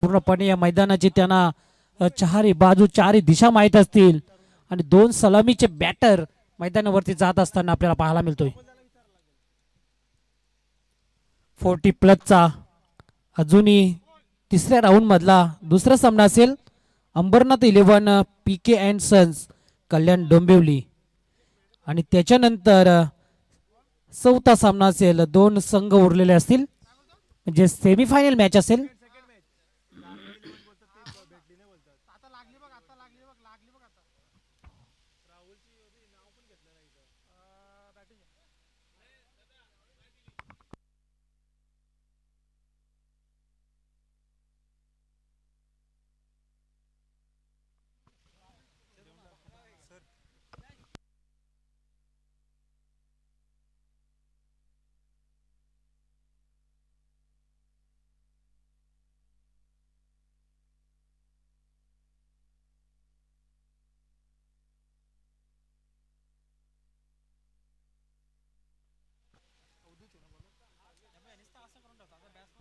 पूर्णपणे या मैदानाची त्यांना चारही बाजू चारही दिशा माहीत असतील आणि दोन सलामीचे बॅटर मैदानावरती जात असताना आपल्याला पाहायला मिळतोय. 40+ अजूनही तिसऱ्या राऊंड मधला दुसरा सामना असेल. Ambernath 11 PK and sons Kalyan Dombivli आणि त्याच्यानंतर चौथा सामना असेल. दोन संघ उरलेले असतील म्हणजे सेमीफायनल मॅच असेल.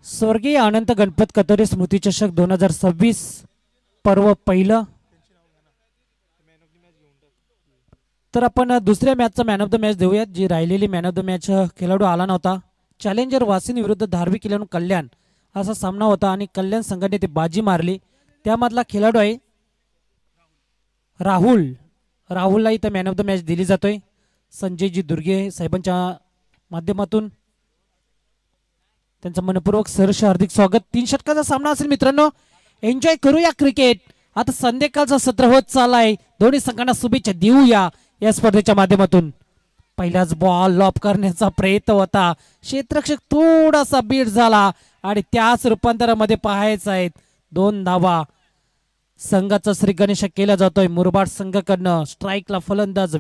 स्वर्गीय अनंत गणपत कतोरे स्मृती चषक 2026 पर्व पहिलं. तर आपण दुसऱ्या मॅचचा मॅन ऑफ द मॅच देऊयात. जी राहिलेली मॅन ऑफ द मॅच खेळाडू आला नव्हता. चॅलेंजर वासिन विरुद्ध धार्मिक किल्ल्यान कल्याण असा सामना होता आणि कल्याण संघाने ती बाजी मारली. त्यामधला खेळाडू आहे राहुल. राहुलला इथं मॅन ऑफ द मॅच दिली जातोय संजयजी दुर्गे साहेबांच्या माध्यमातून. त्यांचं मनपूर्वक सहर्ष हार्दिक स्वागत. 3 षटकाचा सामना असेल मित्रांनो. एन्जॉय करूया क्रिकेट. आता संध्याकाळचा सत्र होत चाललाय. दोन्ही संघांना शुभेच्छा देऊया या स्पर्धेच्या माध्यमातून. पहिलाच बॉल लॉप करण्याचा प्रयत्न होता. क्षेत्ररक्षक थोडासा बीट झाला आणि त्याच रूपांतरामध्ये पाहायचं आहेत 2 धावा. संघाचा श्री गणेश केला जातोय मुरबाड संघाकडनं. स्ट्राईकला फलंदाज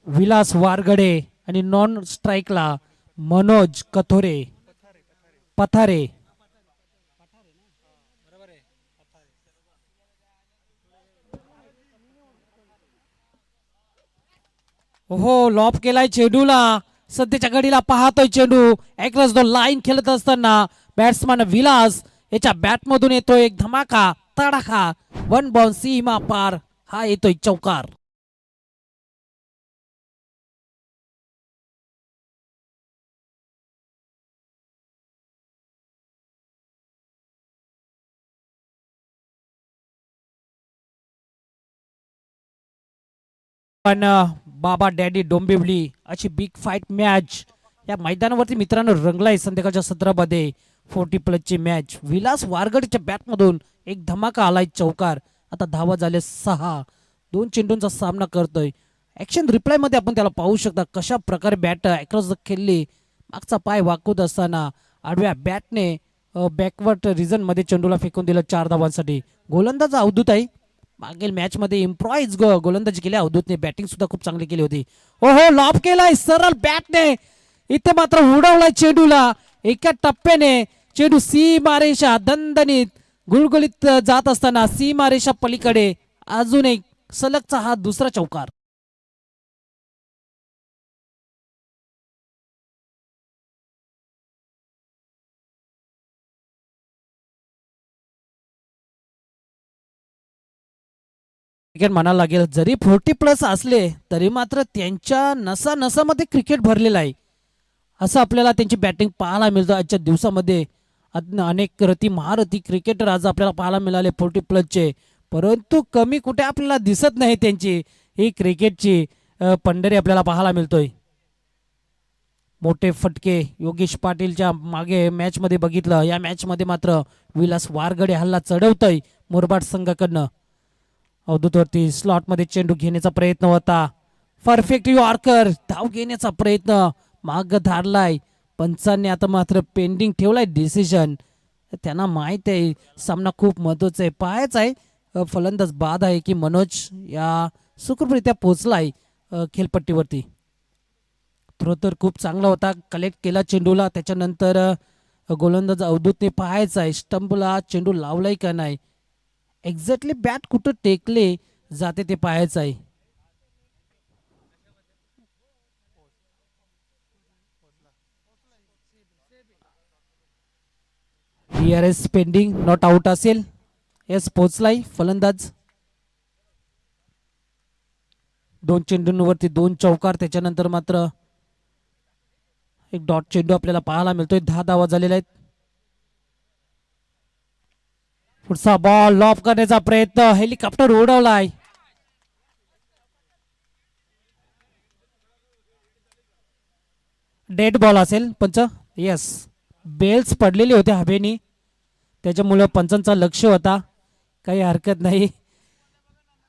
विलास वारगडे आणि नॉन स्ट्राईकला मनोज पथारे. हो लॉप केलाय चेंडूला. सध्याच्या घडीला पाहतोय चेंडू ॲक्रॉस द लाईन खेळत असताना बॅट्समन विलास याच्या बॅट मधून येतोय एक धमाका तडाखा. 1 बॉल सीमा पार. हा येतोय चौकार. पण बाबा डॅडी डोंबिवली अशी बिग फाईट मॅच या मैदानावरती मित्रांनो रंगलाय संध्याकाळच्या सत्रामध्ये. 40+ ची मॅच. विलास वारगडच्या बॅटमधून एक धमाका आलाय चौकार. आता धावा झाले 6. 2 चेंडूंचा सामना करतोय. ऍक्शन रिप्लाय मध्ये आपण त्याला पाहू शकता कशा प्रकारे बॅट अक्रॉस खेळली. मागचा पाय वाकवत असताना आडव्या बॅटने बॅकवर्ड रिजन मध्ये चेंडूला फेकून दिलं 4 धावांसाठी. गोलंदाज अवधूत आहे. मागील मॅच मध्ये इम्प्रोवाइज गोलंदाजी केली अवधूतने. बॅटिंग सुद्धा खूप चांगली केली होती. ओहो लॉप केलाय सरळ बॅटने. इथे मात्र उडवलाय चेंडूला. एका टप्प्याने चेंडू सीमारेषा दणदणीत गुळगुळीत जात असताना सीमारेषा पलीकडे अजून एक सलगचा हा दुसरा चौकार. क्रिकेट म्हणायला लागेल जरी 40+ असले तरी मात्र त्यांच्या नसा नसामध्ये क्रिकेट भरलेला आहे असं आपल्याला त्यांची बॅटिंग पाहायला मिळतं आजच्या दिवसामध्ये. अनेक रती महारथी क्रिकेटर आज आपल्याला पाहायला मिळाले 40+ चे. परंतु कमी कुठे आपल्याला दिसत नाही त्यांची ही क्रिकेटची पंढरी आपल्याला पाहायला मिळतोय. मोठे फटके योगेश पाटीलच्या मागे मॅच मध्ये बघितलं. या मॅच मध्ये मात्र विलास वारगडे हल्ला चढवतोय मुरबाड संघाकडनं. अवधूतवरती स्लॉट मध्ये चेंडू घेण्याचा प्रयत्न होता. Perfect yorker. धाव घेण्याचा प्रयत्न माग धारलाय. पंचांनी आता मात्र पेंडिंग ठेवलाय डिसिजन. त्यांना माहित आहे सामना खूप महत्वाचा आहे. पाहायचा आहे फलंदाज बाद आहे की मनोज या सुखरूपरित्या पोहोचलाय खेळपट्टीवरती. थ्रो तर खूप चांगला होता. कलेक्ट केला चेंडूला. त्याच्यानंतर गोलंदाज अवधूतने पाहायचा आहे स्टंपला चेंडू लावलाय का नाही. एक्झॅक्टली बॅट कुठं टेकले जाते ते पाहायचं आहे. DRS पेंडिंग नॉट आउट असेल. येस पोचलाय फलंदाज. 2 चेंडूंवरती 2 चौकार. त्याच्यानंतर मात्र एक डॉट चेंडू आपल्याला पाहायला मिळतोय. 10 धावा झालेल्या आहेत. पुढचा बॉल लॉब करण्याचा प्रयत्न. हेलिकॉप्टर उडवलाय. डेड बॉल असेल पंच. येस बेल्स पडलेले होते हवेनी, त्याच्यामुळे पंचांचा लक्ष होता. काही हरकत नाही.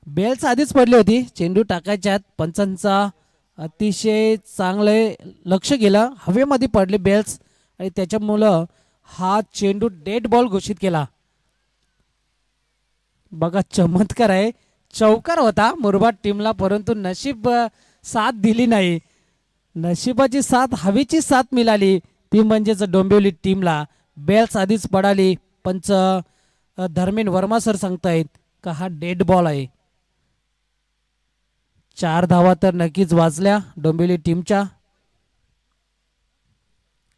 बेल्स आधीच पडली होती. चेंडू टाकायच्यात. पंचांचा अतिशय चांगले लक्ष गेलं. हवेमध्ये पडले बेल्स आणि त्याच्यामुळं हा चेंडू डेड बॉल घोषित केला. बघा चमत्कार आहे. चौकार होता मुरबाड टीमला, परंतु नशीब साथ दिली नाही. नशिबाची साथ हवेची साथ मिळाली ती म्हणजेच डोंबिवली टीमला. बेल्स आधीच पडाली. पंच धर्मेंद्र वर्मा सर सांगतायत का हा डेड बॉल आहे. 4 धावा तर नक्कीच वाजल्या डोंबिवली टीमच्या.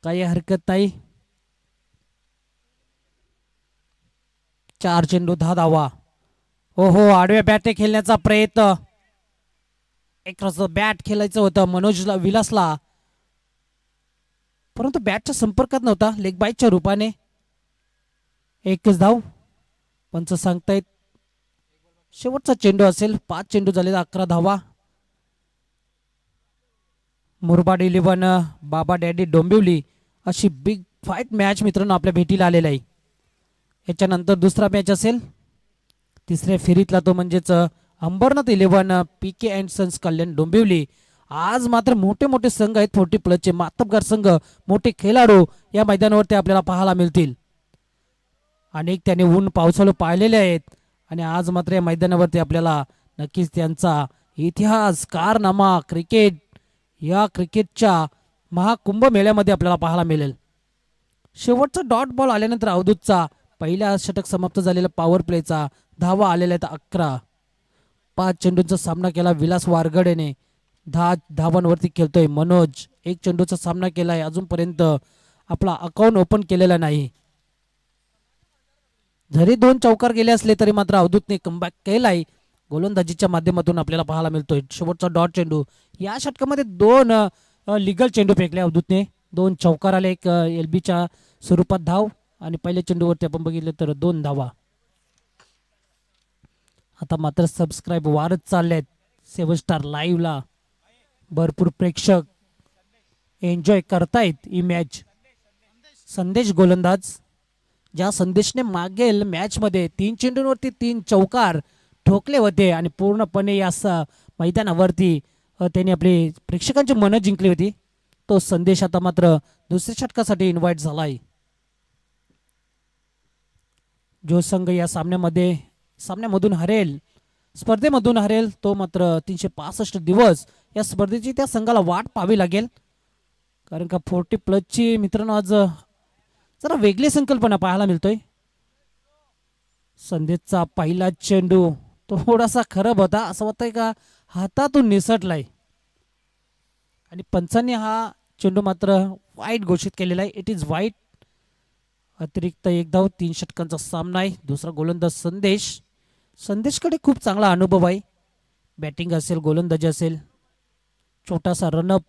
काही हरकत नाही. 4 चेंडू 10 धावा. हो हो आडव्या बॅटने खेळण्याचा प्रयत्न. एक बॅट खेळायचं होतं मनोजला विलासला, परंतु बॅटच्या संपर्कात नव्हता. लेग बाईटच्या रूपाने. एकच धाव पंच सांगतायत. शेवटचा चेंडू असेल. 5 चेंडू झाले 11 धावा. मुरबाड 11 बाबा डॅडी डोंबिवली अशी बिग फाईट मॅच मित्रांनो आपल्या भेटीला आलेला आहे. याच्यानंतर दुसरा मॅच असेल तिसऱ्या फेरीतला, तो म्हणजेच Ambernath 11 PK and sons Kalyan Dombivli. आज मात्र मोठे मोठे संघ आहेत. 40+ मातबगार संघ, मोठे खेळाडू या मैदानावरती आपल्याला पाहायला मिळतील. अनेक त्याने ऊन पावसाळू पाहिलेले आहेत आणि आज मात्र या मैदानावरती आपल्याला नक्कीच त्यांचा इतिहास कारनामा क्रिकेट या क्रिकेटच्या महाकुंभ मेळ्यामध्ये आपल्याला पाहायला मिळेल. शेवटचा डॉट बॉल आल्यानंतर अवधूतचा पहिला षटक समाप्त झालेला पॉवर प्लेचा. धावा आलेल्या आहेत 11. 5 चेंडूंचा सामना केला विलास वारगडेने. 10 धावांवरती खेळतोय मनोज. 1 चेंडूचा सामना केलाय. अजूनपर्यंत आपला अकाउंट ओपन केलेला नाही. जरी 2 चौकार गेले असले तरी मात्र अवधूतने कमबॅक केलाय. गोलंदाजीच्या माध्यमातून आपल्याला पाहायला मिळतोय. शेवटचा डॉट चेंडू. या षटकामध्ये 2 लिगल चेंडू फेकले अवधूतने. 2 चौकार आले. एक LBच्या स्वरूपात धाव आणि पहिल्या चेंडूवरती आपण बघितलं तर 2 धावा. आता मात्र सबस्क्राईब वाढत चाललेत 7 स्टार लाईव्हला. भरपूर प्रेक्षक एन्जॉय करतायत ही मॅच. संदेश गोलंदाज. ज्या संदेशने मागेल मॅचमध्ये 3 चेंडूंवरती 3 चौकार ठोकले होते आणि पूर्णपणे या मैदानावरती त्यांनी आपली प्रेक्षकांची मनं जिंकली होती, तो संदेश आता मात्र दुसऱ्या षटकासाठी इन्व्हाइट झालाय. जो संघ या सामन्यामधून हरेल, स्पर्धेमधून हरेल, तो मात्र 365 दिवस या स्पर्धेची त्या संघाला वाट पाहावी लागेल. कारण का 40+ मित्रांनो आज जरा वेगळी संकल्पना पाहायला मिळतोय. संदेशचा पहिला चेंडू थोडासा खराब होता. असं वाटतंय का हातातून निसटलाय आणि पंचांनी हा चेंडू मात्र वाईट घोषित केलेला आहे. इट इज वाईट. अतिरिक्त 1 धाव. 3 षटकांचा सामना आहे. दुसरा गोलंदाज संदेशकडे खूप चांगला अनुभव आहे. बॅटिंग असेल गोलंदाजी असेल. छोटासा रनअप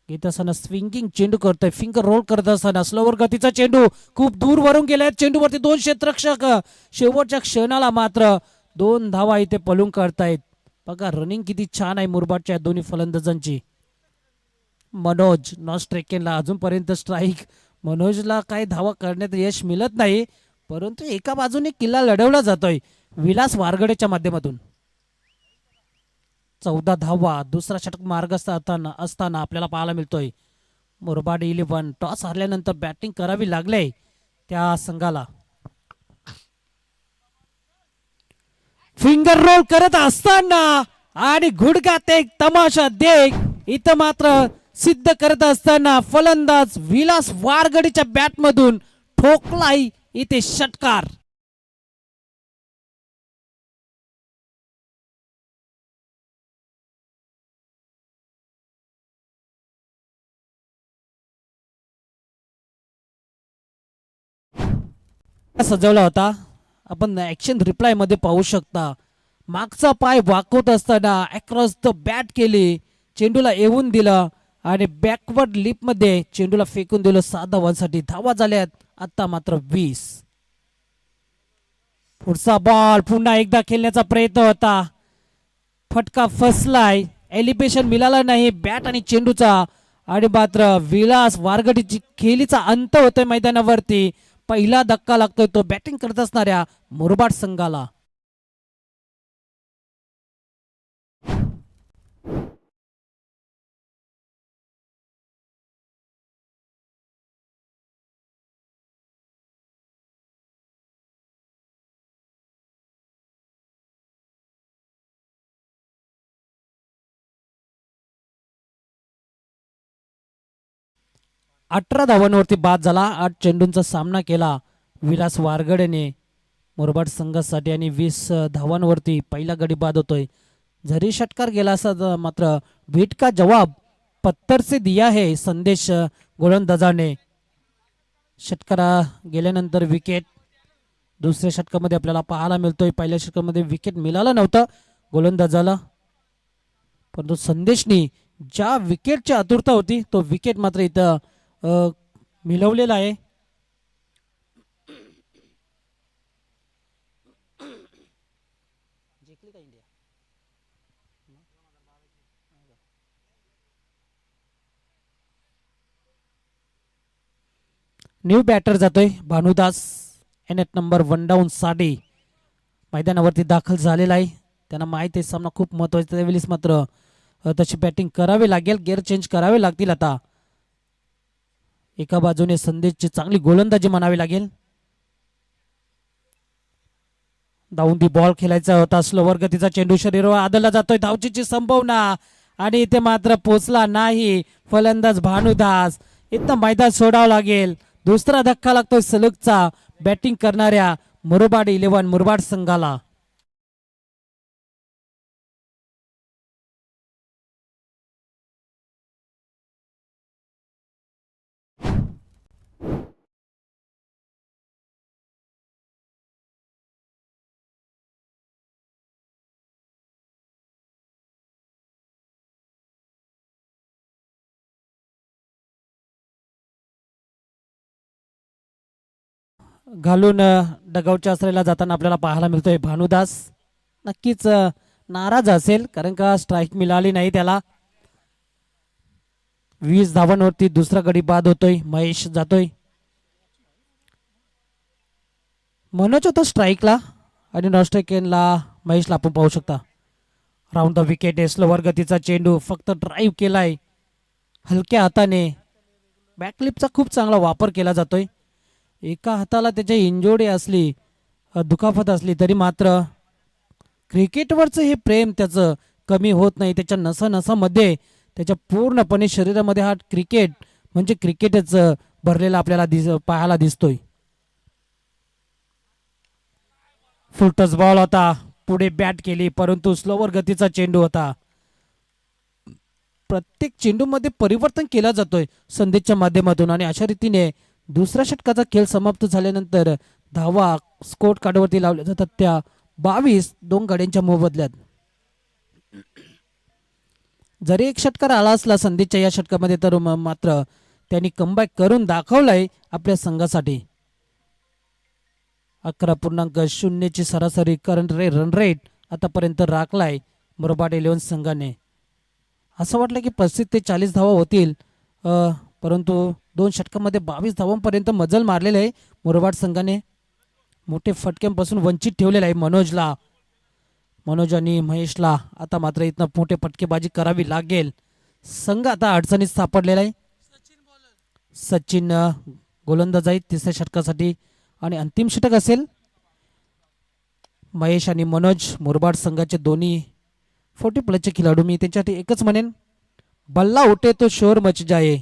घेत असताना स्विंगिंग चेंडू करतोय. फिंगर रोल करत असताना स्लोवर गतीचा चेंडू खूप दूर वरून गेलाय. चेंडूवरती 2 क्षेत्ररक्षक. शेवटच्या क्षणाला मात्र 2 धावा इथे पलून करतायत. बघा रनिंग किती छान आहे मुरबाडच्या दोन्ही फलंदाजांची. मनोज नॉस्ट्रेकेनला अजूनपर्यंत स्ट्राईक. मनोजला काही धावा करण्यात यश मिळत नाही, परंतु एका बाजूने किल्ला लढवला जातोय विलास वारगडेच्या माध्यमातून. 14 धावा दुसरा षटक मार्ग असताना आपल्याला पाहायला मिळतोय. मुरबाड 11 टॉस हरल्यानंतर बॅटिंग करावी लागले त्या संघाला. फिंगर रोल करत असताना आणि गुडघ्यात एक तमाशा देख इथं मात्र सिद्ध करत असताना फलंदाज विलास वारगडेच्या बॅटमधून ठोकलाय इथे षटकार. सजवला होता. आपण ॲक्शन रिप्लायमध्ये पाहू शकता. मागचा पाय वाकवत असताना अक्रॉस द बॅट केली, चेंडूला येऊन दिलं आणि बॅकवर्ड लिपमध्ये चेंडूला फेकून दिलं 7 धावांसाठी. धावा झाल्यात आता मात्र 20. पुढचा बॉल पुन्हा एकदा खेळण्याचा प्रयत्न होता, फटका फसलाय, एलिव्हेशन मिळालं नाही बॅट आणि चेंडूचा आणि मात्र विलास वारगडीची खेळीचा अंत होतोय मैदानावरती. पहिला धक्का लागतोय तो बॅटिंग करत असणाऱ्या मुरबाड संघाला. अठरा धावांवरती बाद झाला. 8 चेंडूंचा सामना केला विलास वारगडेने मुरबाड संघासाठी आणि 20 धावांवरती पहिला गडी बाद होतोय. जरी षटकार गेला असता मात्र विट का जवाब पत्थर से दिया है संदेश गोलंदाजाने. षटकारा गेल्यानंतर विकेट दुसऱ्या षटकामध्ये आपल्याला पाहायला मिळतोय. पहिल्या षटकामध्ये विकेट मिळालं नव्हतं गोलंदाजाला, परंतु संदेशनी ज्या विकेटची आतुरता होती तो विकेट मात्र इथं मिळवलेला आहे. न्यू बॅटर जातोय भानुदास, एन नंबर 1 डाऊन साडी मैदानावरती दाखल झालेला आहे. त्यांना माहिती आहे सामना खूप महत्वाचा, त्यावेळेस मात्र तशी बॅटिंग करावी लागेल, गेअर चेंज करावे लागतील. आता एका बाजूने संदेशची चांगली गोलंदाजी म्हणावी लागेल. धावून दी बॉल खेळायचा होता, स्लोवर गतीचा चेंडू शरीरावर आदळला जातोय, धावचीची संभावना आणि इथे मात्र पोचला नाही फलंदाज भानुदास. इथं मैदान सोडावं लागेल. दुसरा धक्का लागतोय सलगचा बॅटिंग करणाऱ्या मुरबाड 11 मुरबाड संघाला. घालून डगआउटच्या आश्रयाला जाताना आपल्याला पाहायला मिळतोय भानुदास. नक्कीच नाराज असेल कारण का स्ट्राईक मिळाली नाही त्याला. 20 धावांवरती दुसरा गडी बाद होतोय. महेश जातोय, मनोज होता स्ट्राईकला आणि नॉस्ट्राईकला महेशला आपण पाहू शकता. राऊंड द विकेट आहे, स्लोवर गतीचा चेंडू, फक्त ड्राईव्ह केलाय हलक्या हाताने. बॅकलिपचा खूप चांगला वापर केला जातोय. एका हाताला त्याच्या इंजोडी असली, दुखापत असली तरी मात्र क्रिकेटवरचं हे प्रेम त्याचं कमी होत नाही. त्याच्या नसामध्ये त्याच्या पूर्णपणे शरीरामध्ये हा क्रिकेट म्हणजे क्रिकेटच भरलेला आपल्याला पाहायला दिसतोय. फुल टच बॉल होता, पुढे बॅट केली परंतु स्लोवर गतीचा चेंडू होता. प्रत्येक चेंडूमध्ये परिवर्तन केला जातोय संदेशच्या माध्यमातून आणि अशा रीतीने दुसऱ्या षटकाचा खेळ समाप्त झाल्यानंतर धावा स्कोर कार्डवरती लावल्या जातात त्या 22 दोन गाड्यांच्या मोबदल्यात. जरी एक षटकार आला असला संदेशच्या या षटकामध्ये तर मात्र त्यांनी कमबॅक करून दाखवलाय आपल्या संघासाठी. 11.0 ची सरासरी करंट रन रेट आतापर्यंत राखलाय मुरबाड 11 संघाने. असं वाटलं की 35 ते 40 धावा होतील, परंतु 2 षटकामध्ये 22 धावांपर्यंत मजल मारलेले आहे मुरबाड संघाने. मोठे फटक्यांपासून वंचित ठेवलेलं आहे मनोज आणि महेशला. आता मात्र इथनं मोठे फटकेबाजी करावी लागेल. संघ आता अडचणीत सापडलेला आहे. सचिन गोलंदाज आहेत तिसऱ्या षटकासाठी आणि अंतिम षटक असेल. महेश आणि मनोज मुरबाड संघाचे दोन्ही 40+ खिलाडू. मी त्यांच्यासाठी एकच म्हणेन, बल्ला उठे तो शोर मच जाए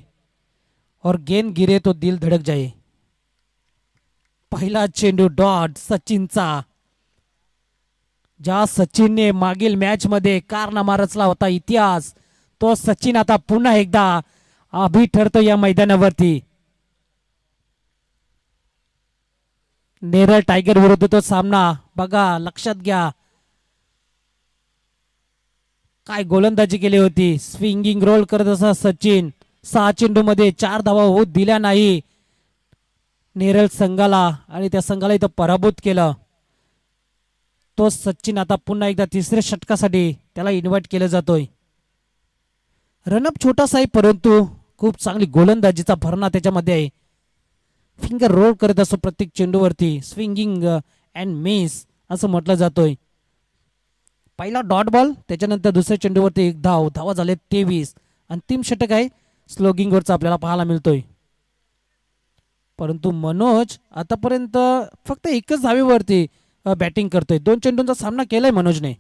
और गेंद गिरे तो दिल धडक जाए. पहिला चेंडू डॉट सचिनचा. ज्या सचिनने मागील मॅच मध्ये कारनामा रचला होता इतिहास, तो सचिन आता पुन्हा एकदा अभी ठरतो या मैदानावरती. नेरळ टायगर विरुद्ध तो सामना बघा, लक्षात घ्या काय गोलंदाजी केली होती. स्विंगिंग रोल करत असा सचिन, 6 चेंडू मध्ये 4 धावा होऊ दिल्या नाही नेरळ संघाला आणि त्या संघाला इथं पराभूत केलं. तो सचिन आता पुन्हा एकदा तिसऱ्या षटकासाठी त्याला इन्व्हाइट केलं जातोय. रनअप छोटासा आहे परंतु खूप चांगली गोलंदाजीचा भरणा त्याच्यामध्ये आहे. फिंगर रोल करत असतो प्रत्येक चेंडूवरती, स्विंगिंग अँड मिस असं म्हटलं जातोय. पहिला डॉट बॉल, त्याच्यानंतर दुसऱ्या चेंडूवरती एक धावा झाले 23. अंतिम षटक आहे स्लोगिंगवरचा आपल्याला पाहायला मिळतोय. परंतु मनोज आतापर्यंत फक्त एकच धावेवरती बॅटिंग करतोय. 2 चेंडूंचा सामना केलाय मनोजने.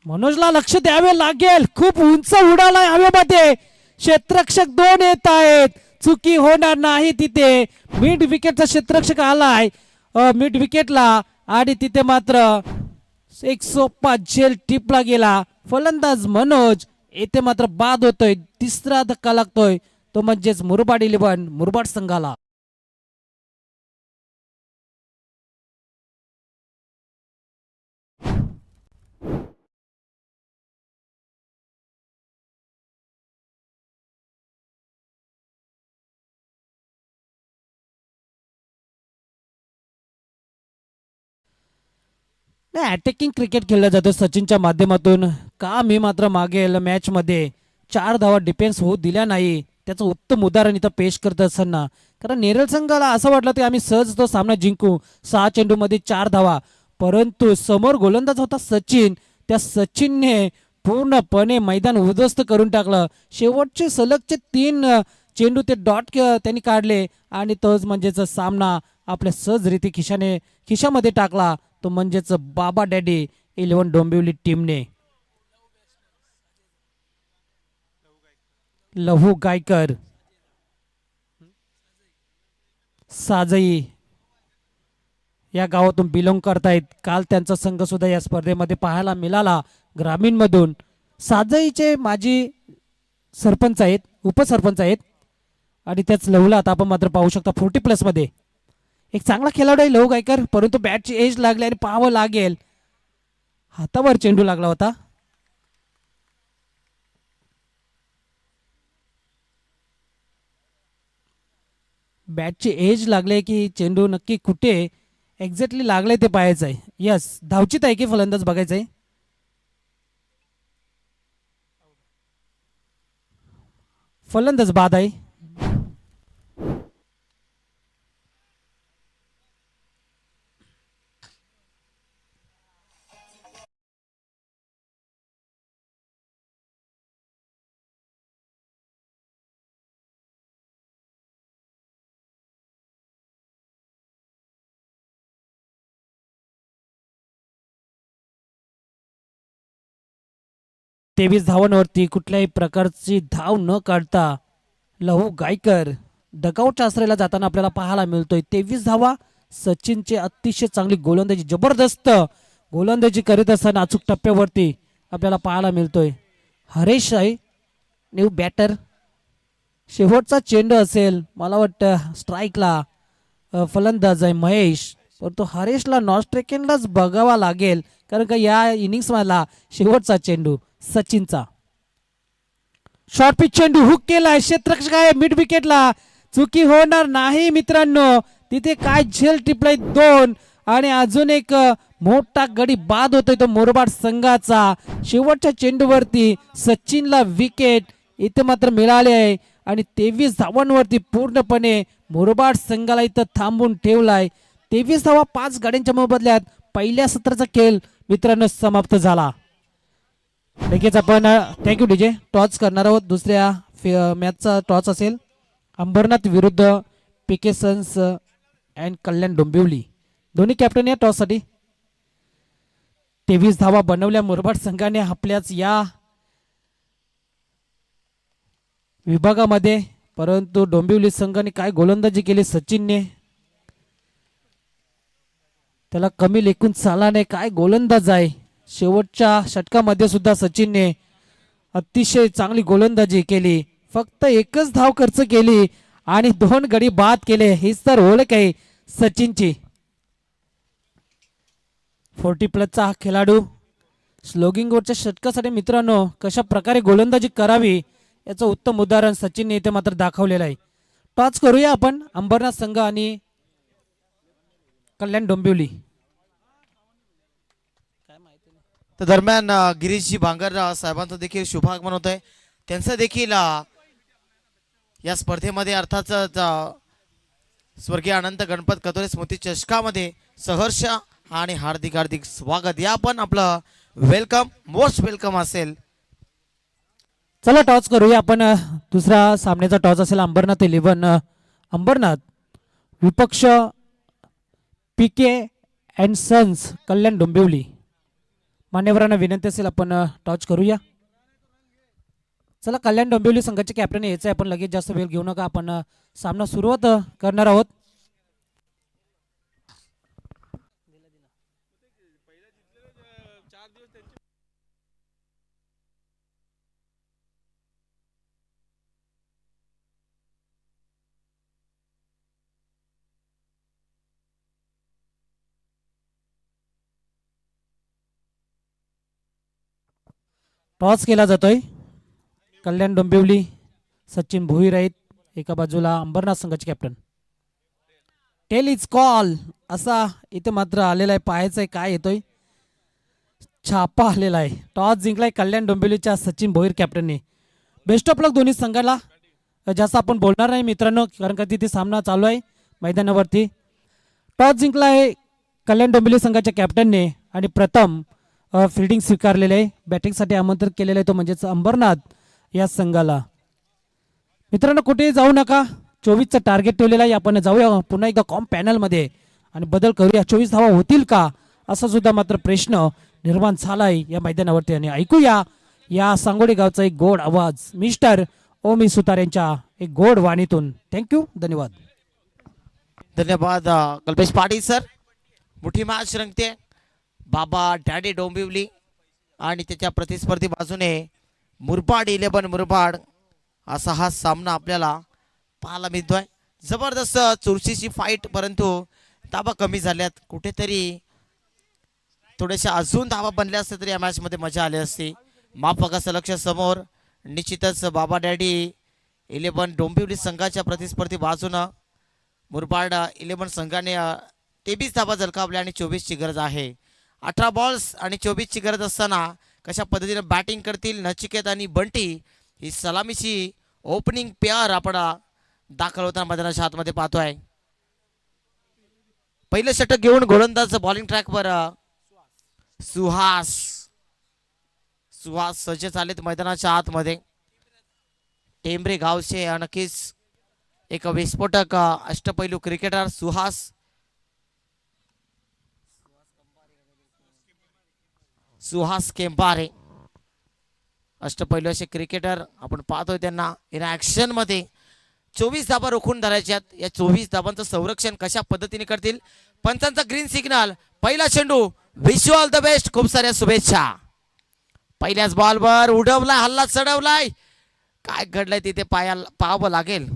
मनोजला लक्ष द्यावे लागेल, खूप उंच उडालाय हवेमध्ये. क्षेत्ररक्षक 2 येत आहेत, चुकी होणार नाही तिथे. मिड विकेटचा क्षेत्ररक्षक आलाय मिड विकेटला आणि तिथे मात्र एक सोपा झेल टिपला गेला. फलंदाज मनोज येथे मात्र बाद होतोय. तिसरा धक्का लागतोय तो म्हणजेच मुरबाड 11 मुरबाड संघाला. नाही, अटॅकिंग क्रिकेट खेळलं जातं सचिनच्या माध्यमातून. का मी मात्र मागेल मॅच मध्ये 4 धावा डिफेन्स होऊ दिल्या नाही त्याचं उत्तम उदाहरण इथं पेश करत असताना. कारण नेरळ संघाला असं वाटलं की आम्ही सहज तो सामना जिंकू, 6 चेंडूमध्ये 4 धावा. परंतु समोर गोलंदाज होता सचिन, त्या सचिनने पूर्णपणे मैदान उद्ध्वस्त करून टाकलं. शेवटचे सलगचे 3 चेंडू ते डॉट त्यांनी काढले आणि तोच म्हणजेच सामना आपल्या सहजरीती खिशामध्ये टाकला. तो म्हणजेच बाबा डॅडी 11 डोंबिवली टीमने. लहू गायकर, साजई या गावातून बिलोंग करतायत. काल त्यांचा संघ सुद्धा या स्पर्धेमध्ये पाहायला मिळाला ग्रामीण मधून. साजईचे माजी सरपंच आहेत, उपसरपंच आहेत आणि त्याच लहूला आता आपण मात्र पाहू शकता 40+ मध्ये. एक चांगला खेळाडू आहे लहू गायकर, परंतु बॅटची एज लागली आणि पाहावं लागेल. हातावर चेंडू लागला होता. बॅटची एज लागले की चेंडू नक्की कुठे एक्झॅक्टली लागले ते पाहायचं आहे. यस, धावचित आहे की फलंदाज बघायचं आहे. फलंदाज बाद आहे. तेवीस धावांवरती कुठल्याही प्रकारची धाव न काढता लहू गायकर डगआउटच्या आश्रयाला जाताना आपल्याला पाहायला मिळतोय. 23 धावा. सचिनचे अतिशय चांगली गोलंदाजी, जबरदस्त गोलंदाजी करीत असताना अचूक टप्प्यावरती आपल्याला पाहायला मिळतोय. हरेश आहे न्यू बॅटर. शेवटचा चेंडू असेल मला वाटतं स्ट्राईकला फलंदाज आहे महेश, परंतु हरेशला नॉस्ट्रेकेनलाच बघावा लागेल कारण का या इनिंग्स मधला शेवटचा चेंडू सचिनचा. शॉर्ट पिच चेंडू हुक केलाय, क्षेत्ररक्षक आहे मिड विकेटला. चुकी होणार नाही मित्रांनो, तिथे काय झेल टिपलाय 2 आणि अजून एक मोठा गडी बाद होतोय तो मुरबाड संघाचा. शेवटच्या चेंडूवरती सचिनला विकेट इथे मात्र मिळाले आहे आणि 23 धावांवरती पूर्णपणे मुरबाड संघाला इथं थांबून ठेवलाय. 23 धावा 5 गाड्यांच्या मोबदल्यात पहिल्या सत्राचा खेळ मित्रांनो समाप्त झाला. लगेच आपण थँक्यू डीजे टॉस करणार आहोत. दुसऱ्या मॅचचा टॉस असेल अंबरनाथ विरुद्ध पीके सन्स अँड कल्याण डोंबिवली. दोन्ही कॅप्टन या टॉससाठी. 23 धावा बनवल्या मुरबाड संघाने आपल्याच या विभागामध्ये, परंतु डोंबिवली संघाने काय गोलंदाजी केली सचिनने, त्याला कमी लेखून चाला नाही. काय गोलंदाज आहे. शेवटच्या षटकामध्ये सुद्धा सचिनने अतिशय चांगली गोलंदाजी केली. फक्त एकच धाव खर्च केली आणि 2 गडी बाद केले. हीच तर ओळख आहे सचिनची. 40+ हा खेळाडू स्लोगिंग गोलच्या षटकासाठी मित्रांनो कशा प्रकारे गोलंदाजी करावी याचं उत्तम उदाहरण सचिनने इथे मात्र दाखवलेलं आहे. टॉस करूया आपण अंबरनाथ संघ आणि कल्याण डोंबिवली. तर दरम्यान गिरीशजी भांगर साहेबांचं देखील शुभागमन होत आहे. त्यांचं देखील या स्पर्धेमध्ये अर्थातच स्वर्गीय अनंत गणपत कतोरे स्मृती चषकामध्ये सहर्ष आणि हार्दिक हार्दिक स्वागत. या पण आपलं वेलकम मोस्ट वेलकम असेल. चला टॉस करूया आपण. दुसरा सामन्याचा टॉस असेल अंबरनाथ 11 अंबरनाथ विपक्ष पीके अँड सन्स कल्याण डोंबिवली. मान्यवरांना विनंती असेल आपण टॉस करूया. चला कल्याण डोंबिवली संघाचे कॅप्टन यायचं आहे. आपण लगेच जास्त वेळ घेऊ नका. आपण सामना सुरुवात करणार आहोत. टॉस केला जातोय. कल्याण डोंबिवली सचिन भोईर आहेत एका बाजूला अंबरनाथ संघाचे कॅप्टन. टेल इज कॉल असा इथे मात्र आलेला आहे. पाहायचं आहे काय येतोय. छापा आलेला आहे. टॉस जिंकलाय कल्याण डोंबिवलीच्या सचिन भोईर कॅप्टनने. बेस्ट ऑफ लक दोन्ही संघाला. जास्त आपण बोलणार नाही मित्रांनो कारण का तिथे सामना चालू आहे मैदानावरती. टॉस जिंकला आहे कल्याण डोंबिवली संघाच्या कॅप्टनने आणि प्रथम फिल्डिंग स्वीकारलेले आहे. बॅटिंगसाठी आमंत्रित केलेलं आहे तो म्हणजेच अंबरनाथ या संघाला. मित्रांनो कुठेही जाऊ नका. 24चं टार्गेट ठेवलेलं आहे. आपण जाऊया पुन्हा एकदा कॉम पॅनलमध्ये आणि बदल करूया. 24 धावा होतील का असा सुद्धा मात्र प्रश्न निर्माण झालाय या मैदानावरती. आणि ऐकूया या सांगोडी गावचा एक गोड आवाज मिस्टर ओमी सुतार यांच्या एक गोड वाणीतून. थँक्यू धन्यवाद. धन्यवाद कल्पेश पाटील सर. मोठी मॅच रंगते. बाबा डॅडी डोंबिवली आणि त्याच्या प्रतिस्पर्धी बाजूने मुरबाड 11 मुरबाड असा हा सामना आपल्याला पाहायला मिळतोय. जबरदस्त चुरशीची फाईट परंतु धावा कमी झाल्यात. कुठेतरी थोड्याशा अजून धावा बनल्या असत्या तरी या मॅचमध्ये मजा आली असती. माफकाचं लक्ष समोर. निश्चितच बाबा डॅडी 11 डोंबिवली संघाच्या प्रतिस्पर्धी बाजूनं मुरबाड 11 संघाने 23 धावा झळकावल्या आणि 24ची गरज आहे. 18 बॉल्स आणि 24ची गरज असताना कशा पद्धतीने बॅटिंग करतील नचिकेत आणि बंटी ही सलामीची ओपनिंग पेअर आपण दाखल होताना मैदानाच्या आतमध्ये पाहतोय. पहिलं षटक घेऊन गोलंदाज बॉलिंग ट्रॅकवर सुहास सज्ज झालेत मैदानाच्या आतमध्ये. टेंबरे गावचे नक्कीच एक विस्फोटक अष्टपैलू क्रिकेटर सुहास केंपारे अष्टपैलू असे क्रिकेटर आपण पाहतोय. त्यांना इन ऍक्शन मध्ये 24 धाबा रोखून धरायच्यात. या 24 धाबांचं संरक्षण कशा पद्धतीने करतील. पंचांचा ग्रीन सिग्नल. पहिला चेंडू. Wish all the best. खूप साऱ्या शुभेच्छा. पहिल्याच बॉलवर उडवलाय हल्ला चढवलाय. काय घडलंय तिथे पाहावं लागेल.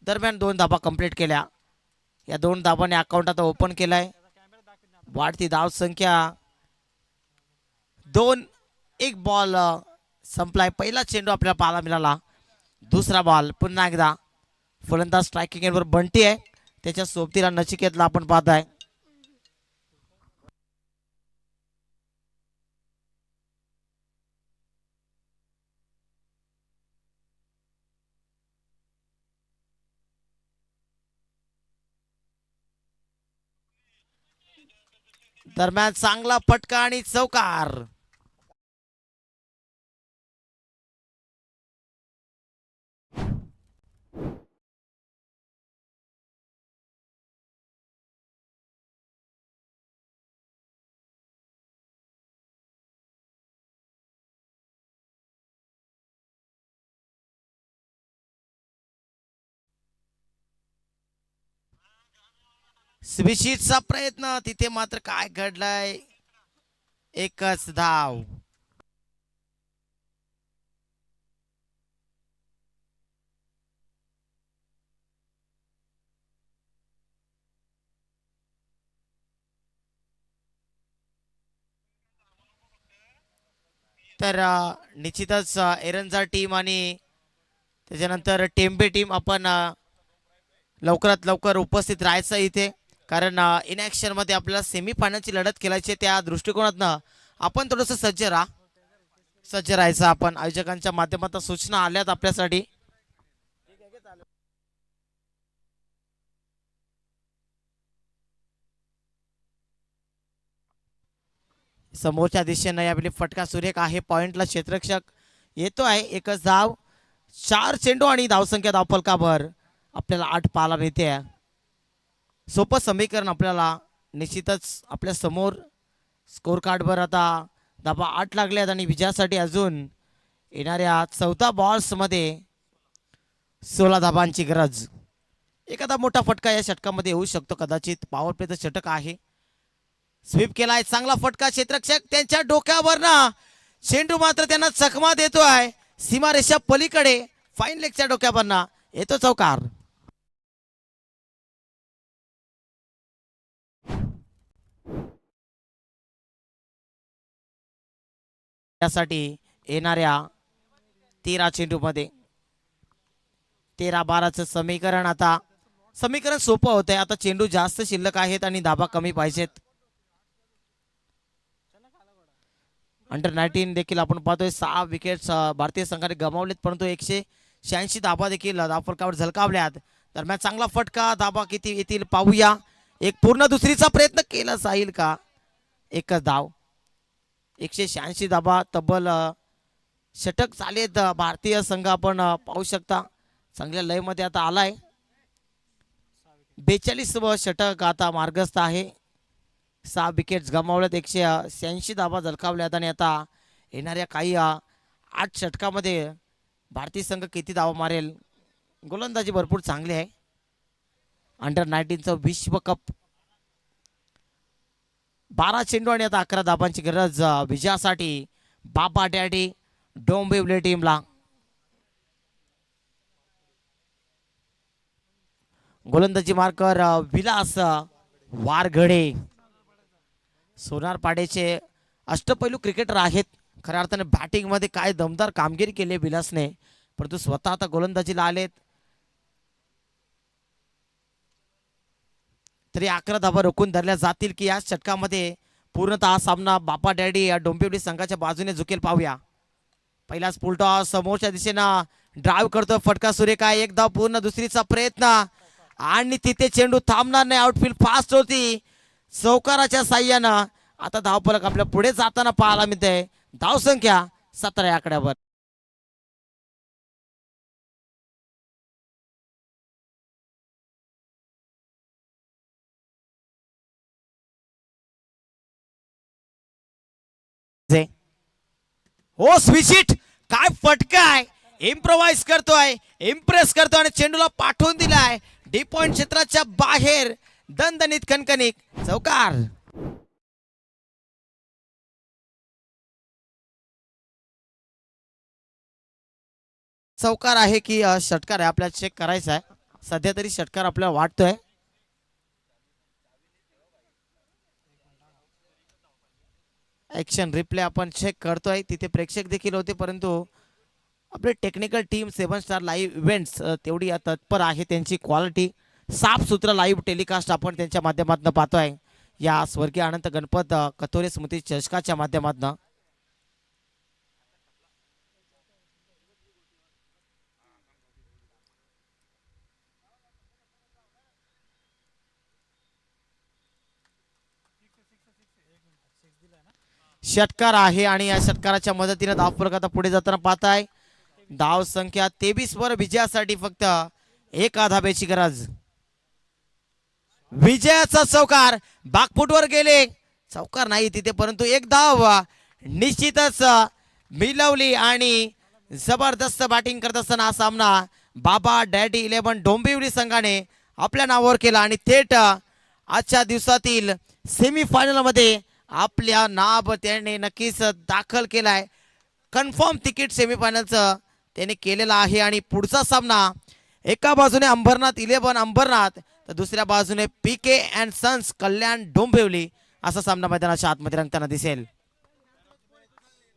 दरम्यान 2 धाबा कंप्लीट केल्या. या 2 धाबाने अकाउंट आता ओपन केलाय. वाढती धाव संख्या 2. एक बॉल संपलाय. पहिला चेंडू आपल्याला पाहायला मिळाला. दुसरा बॉल पुन्हा एकदा फलंदाज स्ट्रायकिंग एंडवर बंटी आहे. त्याच्या सोबतीला नचिकेतला आपण पाहताय. दरम्यान चांगला फटका आणि चौकार. स्विशीचा प्रयत्न. तिथे मात्र काय घडलंय. एकच धाव. तर निश्चितच एरंजा टीम आणि त्याच्यानंतर टेम्बे टीम आपण लवकरात लवकर उपस्थित राहायचं इथे, कारण इन ॲक्शन मध्ये आपल्याला सेमीफायनलची लढत खेळायची आहे. त्या दृष्टिकोनातनं आपण थोडंसं सज्ज राहायचं. आपण आयोजकांच्या माध्यमातून सूचना आल्यात आपल्यासाठी. समोरच्या दिशेनं यावेळी फटका सुरेख आहे. पॉइंटला क्षेत्ररक्षक येतो आहे. एकच धाव, 4 चेंडू आणि धावसंख्या धावफलकावर आपल्याला 8 पाहायला मिळते. सोपं समीकरण आपल्याला निश्चितच आपल्या समोर स्कोर कार्डवर आता धाबा 8 लागल्यात आणि विजयासाठी अजून येणाऱ्या 14 बॉल्समध्ये 16 धाबांची गरज. एखादा मोठा फटका या षटकामध्ये येऊ शकतो कदाचित. पॉवर प्लेचं षटक आहे. स्वीप केलाय, चांगला फटका. क्षेत्ररक्षक त्यांच्या डोक्यावर ना चेंडू मात्र त्यांना चकमा देतोय सीमारेषा पलीकडे. फाईन लेगच्या डोक्यावर ना येतो चौकार. त्यासाठी येणाऱ्या 13 चेंडू मध्ये 13-12चं समीकरण. आता समीकरण सोपं होतंय. आता चेंडू जास्त शिल्लक आहेत आणि धाबा कमी पाहिजेत. अंडर 19 देखील आपण पाहतोय 6 विकेट्स भारतीय संघाने गमावलेत, परंतु 186 धाबा देखील धावफलकावर झलकावल्यात. दरम्यान चांगला फटका. धाबा किती येतील पाहूया. एक पूर्ण दुसरीचा प्रयत्न केला जाईल का? एकच धाव. 186 धाबा तब्बल षटक चालेत भारतीय संघ. आपण पाहू शकता चांगल्या लयमध्ये आता आलाय. 42व षटक आता मार्गस्थ आहे. 6 विकेट्स गमावल्यात, 186 धाबा झलकावल्यात आणि आता येणाऱ्या काही 8 षटकामध्ये भारतीय संघ किती धावा मारेल? गोलंदाजी भरपूर चांगली आहे. अंडर 19चं विश्वकप. 12 चेंडू आणि आता 11 धाबांची गरज विजयासाठी बाबा डॅडी डोंबिवली टीमला. गोलंदाजी मार्कर विलास वारघडे. सोनार पाडेचे अष्टपैलू क्रिकेटर आहेत. खऱ्या अर्थाने बॅटिंग मध्ये काय दमदार कामगिरी केली विलासने, परंतु स्वतः आता गोलंदाजीला आलेत. तरी 11 धाबा रोखून धरल्या जातील की या षटकामध्ये पूर्णतः हा सामना बापा डॅडी या डोंबिवली संघाच्या बाजूने झुकेल पाहूया. पहिलाच फुलटॉस समोरच्या दिशेनं ड्राईव्ह करतो. फटका सुरेख आहे. एक धाव पूर्ण दुसरीचा प्रयत्न आणि तिथे चेंडू थांबणार नाही. आउटफील्ड फास्ट होती. चौकाराच्या साह्यानं आता धावफलक आपल्या पुढे जाताना पाहायला मिळते. धावसंख्या 17 या आकड्यावर. हो स्विचिट, काय फटका आहे. इम्प्रोवाइज करतोय, इम्प्रेस करतोय आणि चेंडूला पाठवून दिलाय डी पॉइंट क्षेत्राच्या बाहेर. दणदणीत कणकणिक चौकार. चौकार आहे की षटकार आहे आपल्याला चेक करायचा आहे. सध्या तरी षटकार आपल्याला वाटतोय. ऍक्शन रिप्ले आपण चेक करतोय. तिथे प्रेक्षक देखील होते, परंतु आपले technical team 7 star live events तेवढी तत्पर आहे. त्यांची क्वालिटी साफसूत्र लाईव्ह टेलिकास्ट आपण त्यांच्या माध्यमातून पाहतोय या स्वर्गीय अनंत गणपत कथोरे स्मृती चषकाच्या माध्यमातून. षटकार आहे आणि या षटकाराच्या मदतीने धावफलक आता पुढे जाताना पाहताय. धाव संख्या 23 वर विजयासाठी फक्त 1 धाब्याची गरज. विजयाचा चौकार. बागफुटवर गेले, चौकार नाही तिथे, परंतु 1 धाव निश्चितच मिळवली आणि जबरदस्त बॅटिंग करत असताना हा सामना बाबा डॅडी 11 डोंबिवली संघाने आपल्या नावावर केला आणि थेट आजच्या दिवसातील सेमीफायनल मध्ये आपल्या नाव त्याने नक्कीच दाखल केलाय. कन्फर्म तिकीट सेमीफायनलचं त्याने केलेलं आहे आणि पुढचा सामना एका बाजूने अंबरनाथ 11 अंबरनाथ तर दुसऱ्या बाजूने पीके अँड सन्स कल्याण डोंबिवली असा सामना मैदानाच्या आतमध्ये रंगताना दिसेल.